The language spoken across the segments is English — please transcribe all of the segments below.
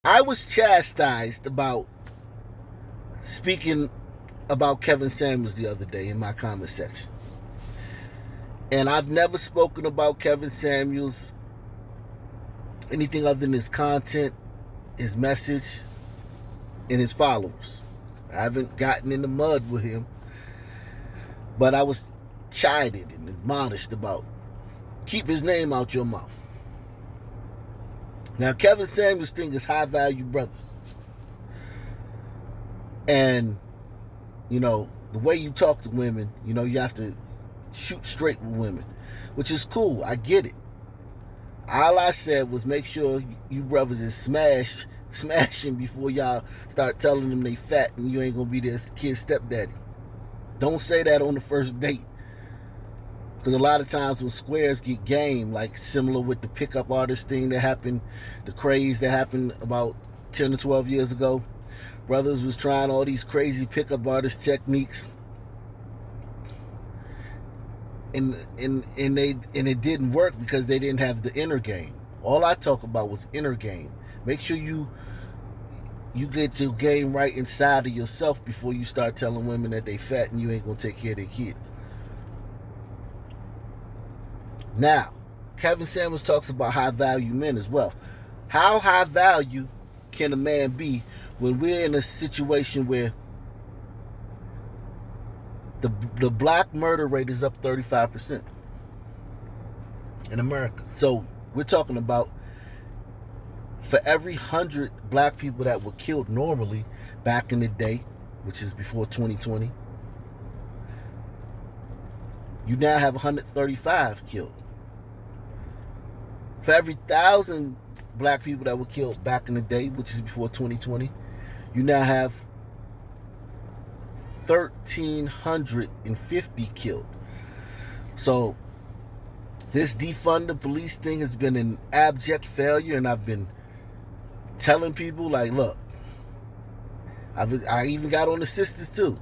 I was chastised about speaking about Kevin Samuels the other day in my comment section. And I've never spoken about Kevin Samuels, anything other than his content, his message, and his followers. I haven't gotten in the mud with him, but I was chided and admonished about keep his name out your mouth. Now, Kevin Samuels' thing is high value brothers. And, the way you talk to women, you have to shoot straight with women, which is cool. I get it. All I said was make sure you brothers is smashing before y'all start telling them they fat and you ain't gonna be their kid's stepdaddy. Don't say that on the first date. Because a lot of times when squares get game, like similar with the pickup artist thing that happened, the craze that happened about 10 to 12 years ago, brothers was trying all these crazy pickup artist techniques. And it didn't work because they didn't have the inner game. All I talk about was inner game. Make sure you get your game right inside of yourself before you start telling women that they fat and you ain't gonna take care of their kids. Now, Kevin Samuels talks about high value men as well. How high value can a man be when we're in a situation where the black murder rate is up 35% in America? So we're talking about for every 100 black people that were killed normally back in the day, which is before 2020, you now have 135 killed. For every 1,000 black people that were killed back in the day, which is before 2020, you now have 1,350 killed. So this defund the police thing has been an abject failure, and I've been telling people, like, look, I even got on the sisters too.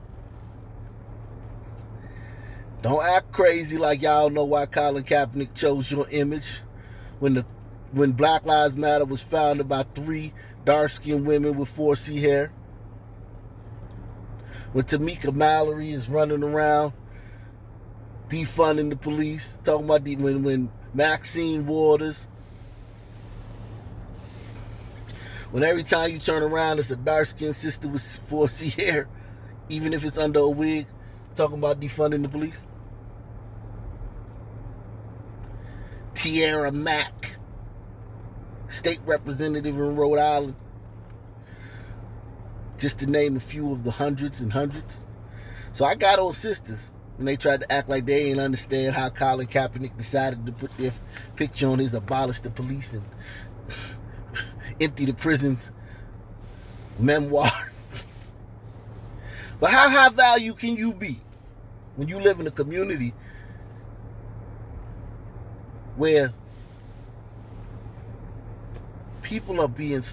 Don't act crazy like y'all know why Colin Kaepernick chose your image when Black Lives Matter was founded by 3 dark-skinned women with 4C hair. When Tamika Mallory is running around defunding the police, talking about when Maxine Waters, when every time you turn around it's a dark-skinned sister with 4C hair, even if it's under a wig, talking about defunding the police. Tiara Mack, state representative in Rhode Island, just to name a few of the hundreds and hundreds. So I got on sisters when they tried to act like they ain't understand how Colin Kaepernick decided to put their picture on his abolish the police and empty the prisons memoir. But how high value can you be when you live in a community where people are being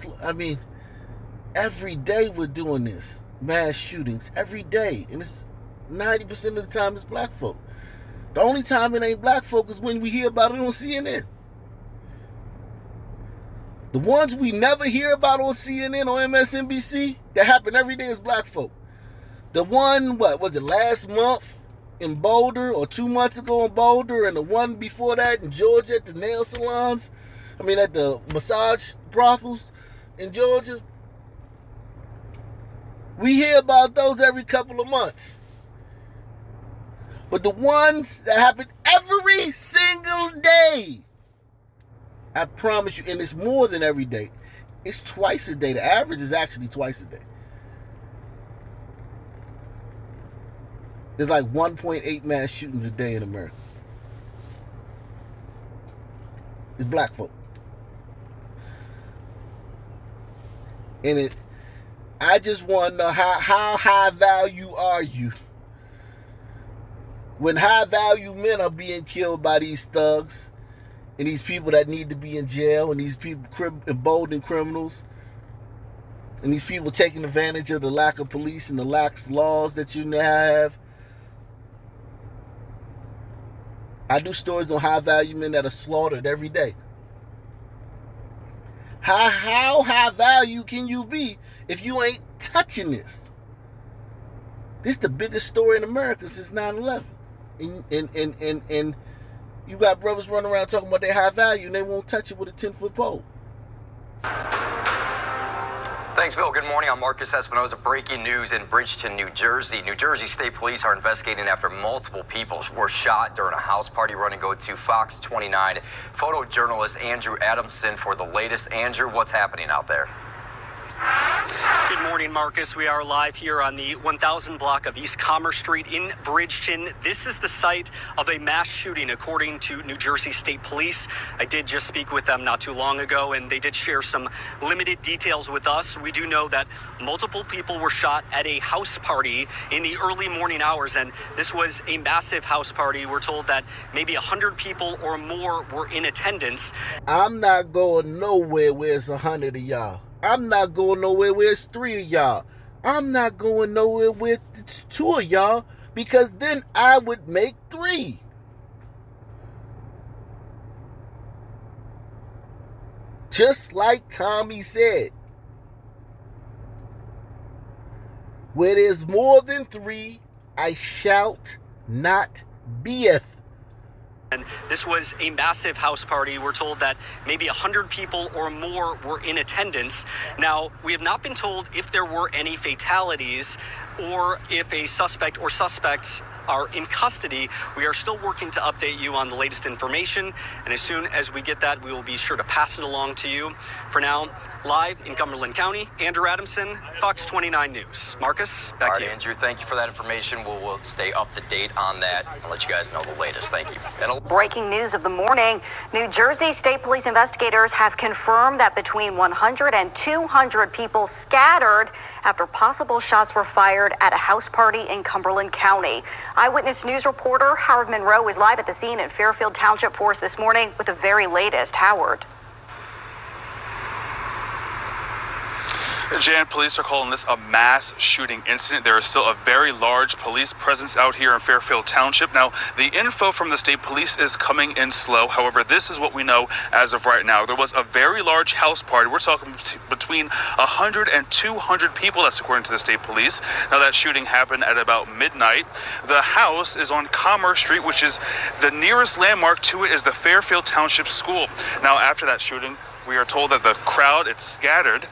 every day we're doing this, mass shootings, every day, and it's 90% of the time it's black folk. The only time it ain't black folk is when we hear about it on CNN. The ones we never hear about on CNN or MSNBC that happen every day is black folk. The one, what was it, last month in Boulder, or 2 months ago in Boulder, and the one before that in Georgia at the nail salons, at the massage brothels in Georgia. We hear about those every couple of months. But the ones that happen every single day, I promise you, and it's more than every day, it's twice a day. The average is actually twice a day. There's like 1.8 mass shootings a day in America. It's black folk. And I just want to know how high value are you when high value men are being killed by these thugs and these people that need to be in jail, and these people emboldening criminals, and these people taking advantage of the lack of police and the lax laws that you now have. I do stories on high value men that are slaughtered every day. How high value can you be if you ain't touching this? This is the biggest story in America since 9/11. And you got brothers running around talking about their high value and they won't touch it with a 10-foot pole. Thanks, Bill. Good morning. I'm Marcus Espinoza. Breaking news in Bridgeton, New Jersey. New Jersey State Police are investigating after multiple people were shot during a house party. Running go to Fox 29 photojournalist Andrew Adamson for the latest. Andrew, what's happening out there? Good morning, Marcus. We are live here on the 1000 block of East Commerce Street in Bridgeton. This is the site of a mass shooting, according to New Jersey State Police. I did just speak with them not too long ago, and they did share some limited details with us. We do know that multiple people were shot at a house party in the early morning hours, and this was a massive house party. We're told that maybe 100 people or more were in attendance. I'm not going nowhere where it's 100 of y'all. I'm not going nowhere where it's 3 of y'all. I'm not going nowhere where it's 2 of y'all, because then I would make 3. Just like Tommy said, where there's more than 3, I shout not beeth. And this was a massive house party. We're told that maybe 100 people or more were in attendance. Now, we have not been told if there were any fatalities or if a suspect or suspects are in custody. We are still working to update you on the latest information, and as soon as we get that, we will be sure to pass it along to you. For now, live in Cumberland County, Andrew Adamson, Fox 29 News. Marcus, back to you. Andrew, thank you for that information. We'll stay up to date on that. I'll let you guys know the latest. Thank you. Breaking news of the morning. New Jersey State Police investigators have confirmed that between 100 and 200 people scattered after possible shots were fired at a house party in Cumberland County. Eyewitness News reporter Howard Monroe is live at the scene in Fairfield Township for us this morning with the very latest. Howard. Jan, police are calling this a mass shooting incident. There is still a very large police presence out here in Fairfield Township. Now, the info from the state police is coming in slow. However, this is what we know as of right now. There was a very large house party. We're talking between 100 and 200 people. That's according to the state police. Now, that shooting happened at about midnight. The house is on Commerce Street, which is the nearest landmark to it is the Fairfield Township School. Now, after that shooting, we are told that the crowd, it's scattered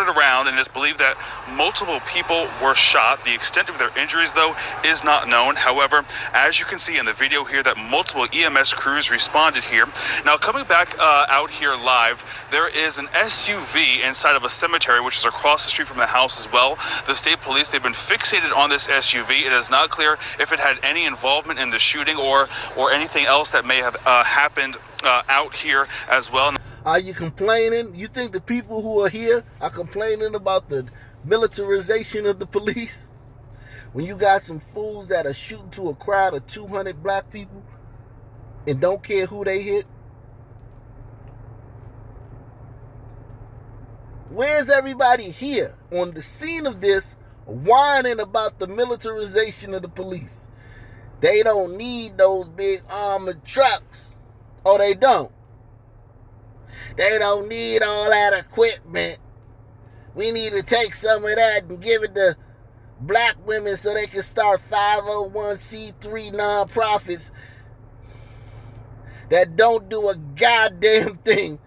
around, and it's believed that multiple people were shot. The extent of their injuries, though, is not known. However, as you can see in the video here, that multiple EMS crews responded here. Now, coming back out here live, there is an SUV inside of a cemetery, which is across the street from the house as well. The state police, they've been fixated on this SUV. It is not clear if it had any involvement in the shooting or anything else that may have happened out here as well. Are you complaining? You think the people who are here are complaining about the militarization of the police? When you got some fools that are shooting to a crowd of 200 black people and don't care who they hit? Where's everybody here on the scene of this whining about the militarization of the police? They don't need those big armored trucks. Oh, they don't. They don't need all that equipment. We need to take some of that and give it to black women so they can start 501c3 nonprofits that don't do a goddamn thing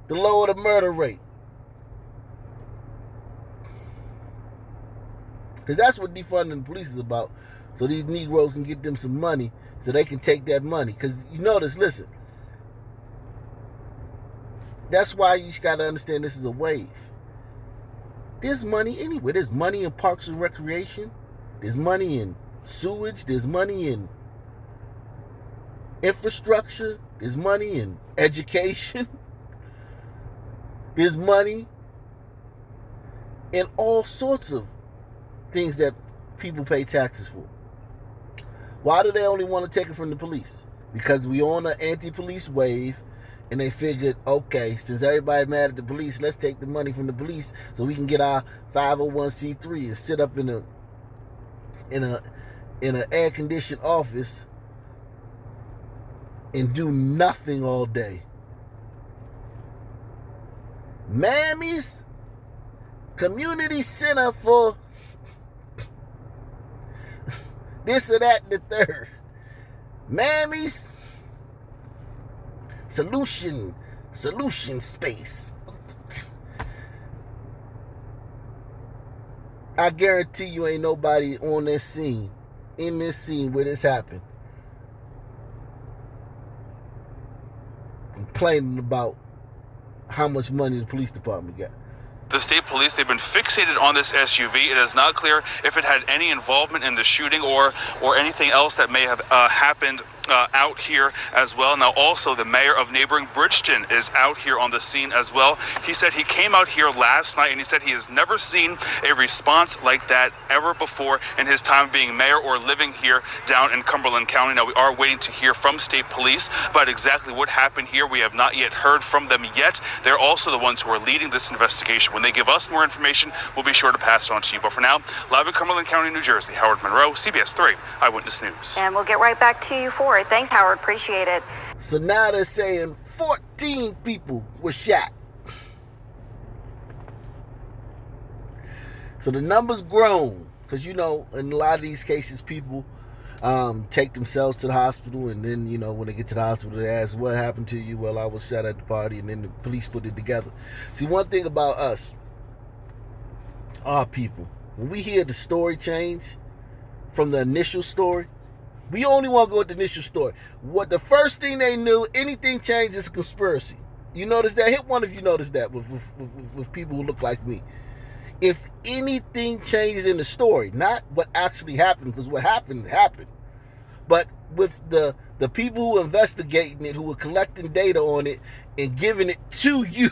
to lower the murder rate. Because that's what defunding the police is about. So these Negroes can get them some money so they can take that money. Because you notice, listen, that's why you got to understand this is a wave. There's money anywhere. There's money in parks and recreation. There's money in sewage. There's money in infrastructure. There's money in education. There's money in all sorts of things that people pay taxes for. Why do they only want to take it from the police? Because we on an anti-police wave. And they figured, okay, since everybody mad at the police, let's take the money from the police so we can get our 501c3 and sit up in an air-conditioned office and do nothing all day. Mammy's Community Center for this or that and the third. Mammy's Solution Space. I guarantee you ain't nobody on this scene, in this scene where this happened, complaining about how much money the police department got. The state police, they've been fixated on this SUV. It is not clear if it had any involvement in the shooting or anything else that may have happened out here as well. Now, also, the mayor of neighboring Bridgeton is out here on the scene as well. He said he came out here last night, and he said he has never seen a response like that ever before in his time being mayor or living here down in Cumberland County. Now, we are waiting to hear from state police about exactly what happened here. We have not yet heard from them yet. They're also the ones who are leading this investigation. When they give us more information, we'll be sure to pass it on to you. But for now, live in Cumberland County, New Jersey, Howard Monroe, CBS 3 Eyewitness News. And we'll get right back to you for it. Thanks, Howard. Appreciate it. So now they're saying 14 people were shot. So the number's grown. Because, in a lot of these cases, people take themselves to the hospital. And then, when they get to the hospital, they ask, what happened to you? Well, I was shot at the party. And then the police put it together. See, one thing about us, our people, when we hear the story change from the initial story, we only want to go with the initial story. What the first thing they knew, anything changed is a conspiracy. You notice that? Hit one if you notice that with people who look like me. If anything changes in the story, not what actually happened, because what happened, but with the people who investigating it, who were collecting data on it and giving it to you,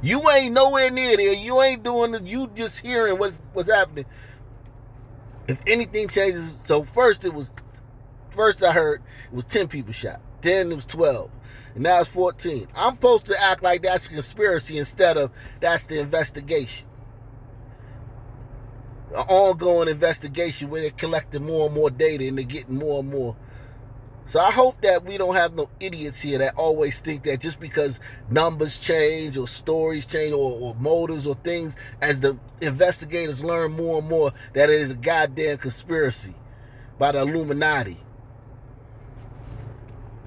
you ain't nowhere near there. You ain't doing it. You just hearing what's happening. If anything changes, so first I heard it was 10 people shot. Then it was 12. And now it's 14. I'm supposed to act like that's a conspiracy instead of that's the investigation. An ongoing investigation where they're collecting more and more data and they're getting more and more. So I hope that we don't have no idiots here that always think that just because numbers change or stories change or motives or things, as the investigators learn more and more, that it is a goddamn conspiracy by the Illuminati.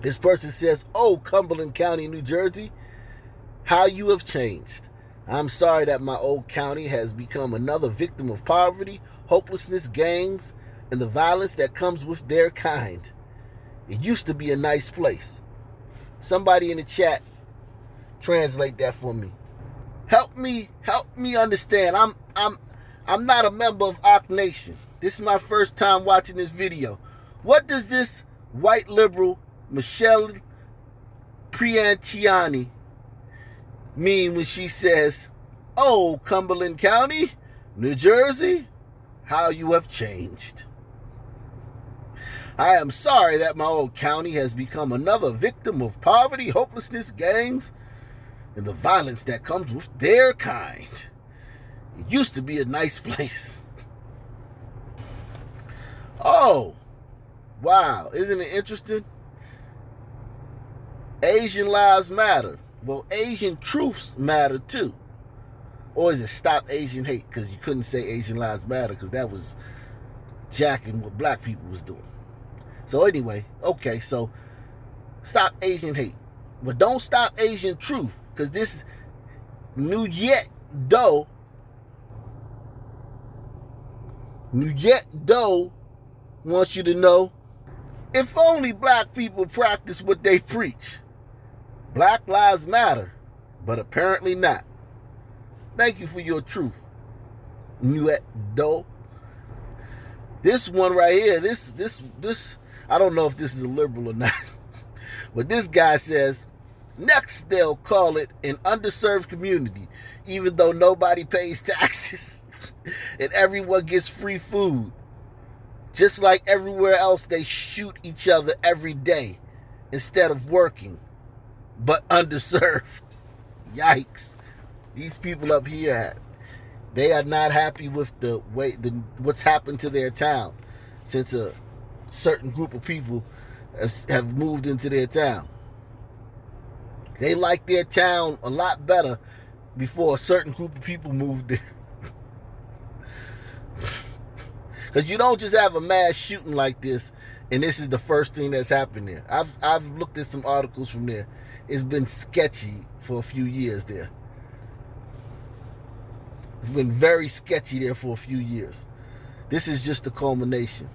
This person says, oh, Cumberland County, New Jersey, how you have changed. I'm sorry that my old county has become another victim of poverty, hopelessness, gangs, and the violence that comes with their kind. It used to be a nice place. Somebody in the chat, translate that for me. Help me understand. I'm not a member of Ock Nation. This is my first time watching this video. What does this white liberal Michelle Prianciani mean when she says, oh, Cumberland County, New Jersey, how you have changed? I am sorry that my old county has become another victim of poverty, hopelessness, gangs, and the violence that comes with their kind. It used to be a nice place. Oh, wow. Isn't it interesting? Asian lives matter. Well, Asian truths matter too. Or is it stop Asian hate? Because you couldn't say Asian lives matter because that was jacking what black people was doing. So anyway, okay, so stop Asian hate. But don't stop Asian truth. Because this New Yet Doe wants you to know, if only black people practice what they preach. Black lives matter, but apparently not. Thank you for your truth, New Yet Doe. This one right here, this I don't know if this is a liberal or not, but this guy says, next they'll call it an underserved community, even though nobody pays taxes and everyone gets free food. Just like everywhere else, they shoot each other every day instead of working, but underserved. Yikes. These people up here, they are not happy with the way what's happened to their town since a certain group of people have moved into their town. They liked their town a lot better before a certain group of people moved there. Because you don't just have a mass shooting like this, and this is the first thing that's happened there. I've looked at some articles from there. It's been sketchy for a few years there. It's been very sketchy there for a few years. This is just the culmination.